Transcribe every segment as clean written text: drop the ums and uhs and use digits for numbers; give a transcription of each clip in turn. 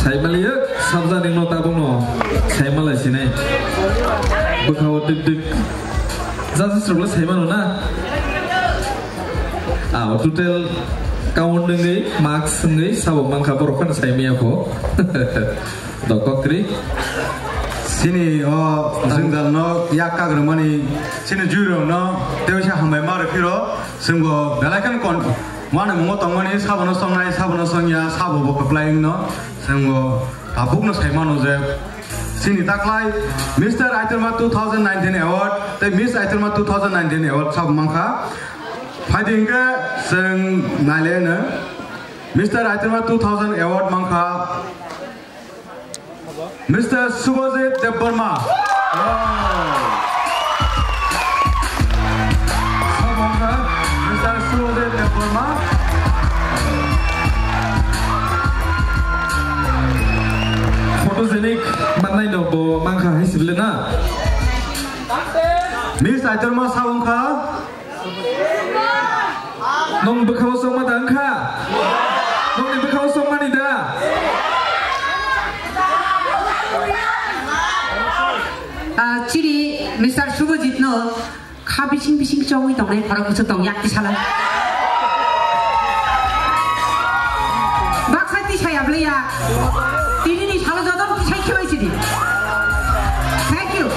Saya melihat sabda ning nota bungno. Saya malah sini. Bekau dik. Zasa serula saya mana na? Total count nengai marks nengai sabuk mangka borokan saya miapo. Dokokri. Sini senggal no yakka germani sini juro no dewasa hambai mar piro senggo belakan kon mana mongo tongmani sabono songnai sabono songya sabo bok applying no senggo tabuk no saimano je sini taklai Mr. Aiterma 2019 award te Miss Aiterma 2019 award sab mangka phadingka seng nalena Mr. Aiterma 2000 award mangka Mr. Subhajit Debbarma. Mr. Subhajit Debbarma. Photogenic manai no bo mangka hisiblena. Miss Aiterma Sawangka. Nong bekau song madangka. Nong ni bekau song manida. Ciri Mr. Subhajit no kabising jauh itu nih para musuh tong yak di sana. Baksa di saya beli ya. Ini nih salah satu saya kira sini. Thank you,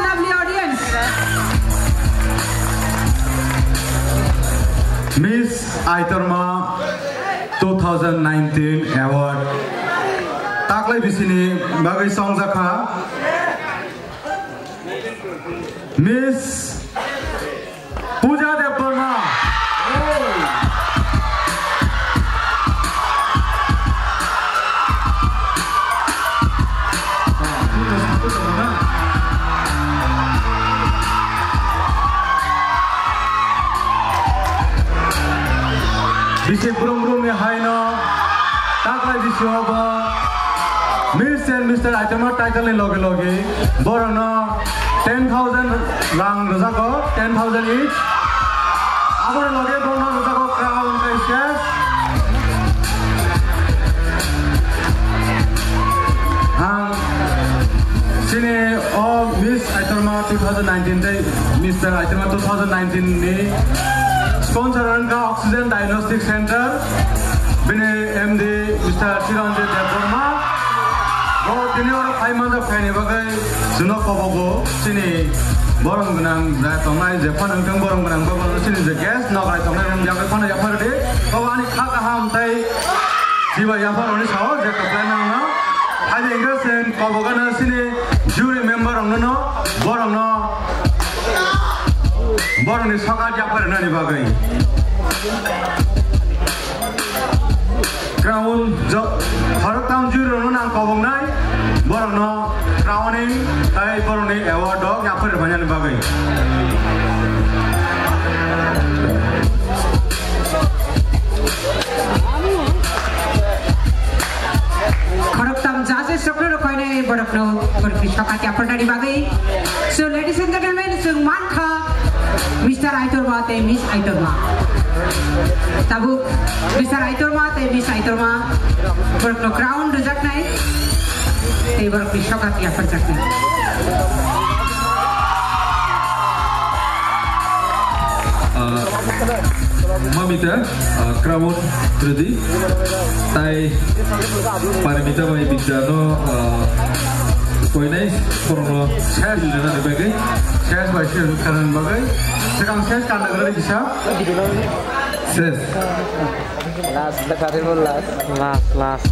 lovely audience. Miss Aiterma 2019 award. Taklai di sini bagai song zakha. Miss Pooja Debbarma. Bisi burung-burung ni haino taklai bisi hoba Miss and Mr. Aiterma title ni loge borano 10,000 rang rozako 10,000 each abore loge borno rozako crown kai shares sini Miss Aiterma 2019 dai Mr. Aiterma 2019 ni sponsor ka Oxygen Diagnostic Center bine MD Mr. Chiranjit Debbarma ini orang Aiman dah fan bagai sunok pabogo sini borong benang dah tongai Jepang engkau borong benang bawa sini je gas nak rai tongai yang jaga mana Jepang deh kau ani khak ham tai jiwa Jepang ni sahaja je kaplan na ada enggak sen pabogo na sini jury member orang no borong ni sahaja Jepang na ni bagai crown harap tam jury orang nang pabong nai borong no crowning tai borong ni award dog yang apa banyak ni bagai harap tam judges sokro koi ne borok no berpisah kaki apa dari bagai. So ladies and gentlemen, sung manka Mr. Aiterma te Miss Aiterma. Tabu Mr. Aiterma te Miss Aiterma borok no crown rejak nai. Te borok pisah kaki apa rejak nai. Mamita crown ready. Tai parimita mai bicara koi nai porno saya di dalam bagai saya sebagai kanan bagai sekarang saya kan negara bisa ses last dekat itu last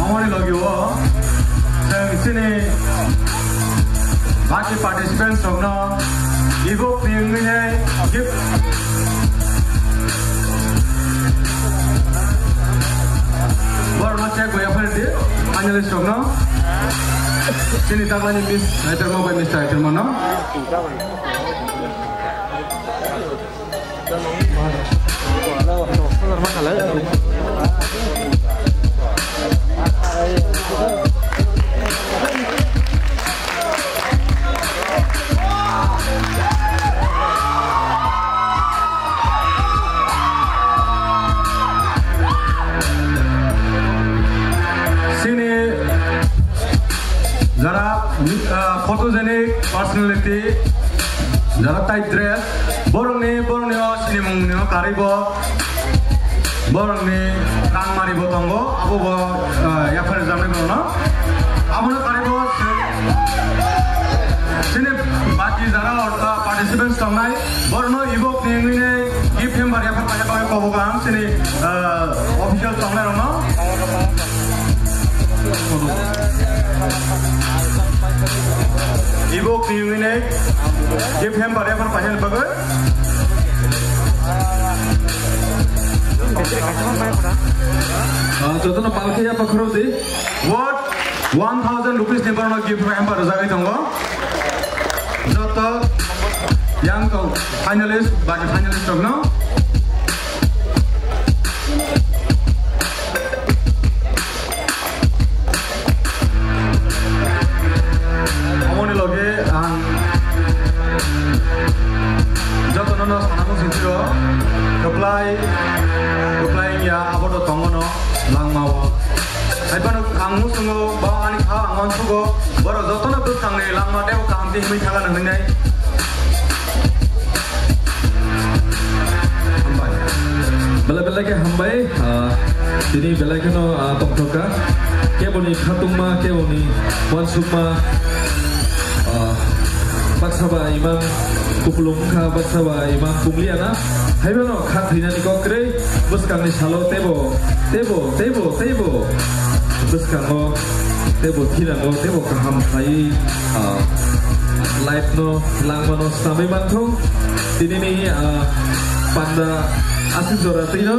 어머니 러기워 sini bagi participants semua ibu pingin gift baru macam gue apa dia analis semua sini tangan Miss Aitorma by Mr. Aitorma no photogenic personality jara tight dress borong ni sini mungni karibo borong ni kang maribo tongo abo bo yakar jamne bono abo na karibo sini baki jara participants tongai borno ibok ni gift him bari yakar paja paja kobo gam sini official tongai rono Ibu kini give him whatever panjang bagai. Contohnya palki apa kerja di? What 1,000 rupees ni baru nak give him pada zagai tunggu. Jodoh yang kau finalist bagi finalist tunggu. Apply ya apa tu tonggono lang mawa. Aipan angmu sungo bawa ani kha angon sugo baru joto na tuh tangne lang mate o kamti himi thaga nang nai. Bela ke hambai ini bela ke no tongtoka ke boni khatuma ke boni wansuma baksaba imam kupulung kha baksaba imam kumliana haibano khatrina ni kokre buskang ni salo tebo buskang no tebo thina no tebo kaham khai light no langmano samai manthong tini ni panda asin jora tino